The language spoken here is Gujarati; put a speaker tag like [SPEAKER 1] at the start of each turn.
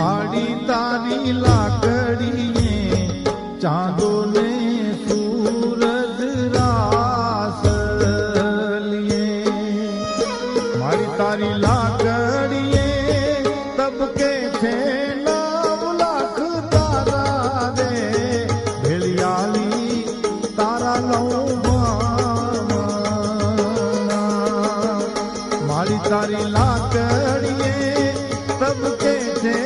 [SPEAKER 1] માડી તારી લાકડીએ ચાંદો ને સૂરજ રાસલીએ માડી તારી લાકડીએ તબકે છે 9 લાખ તારા રે ભેળિયાલી તારા લઉં માડી તારી લાકડીએ તબકે છે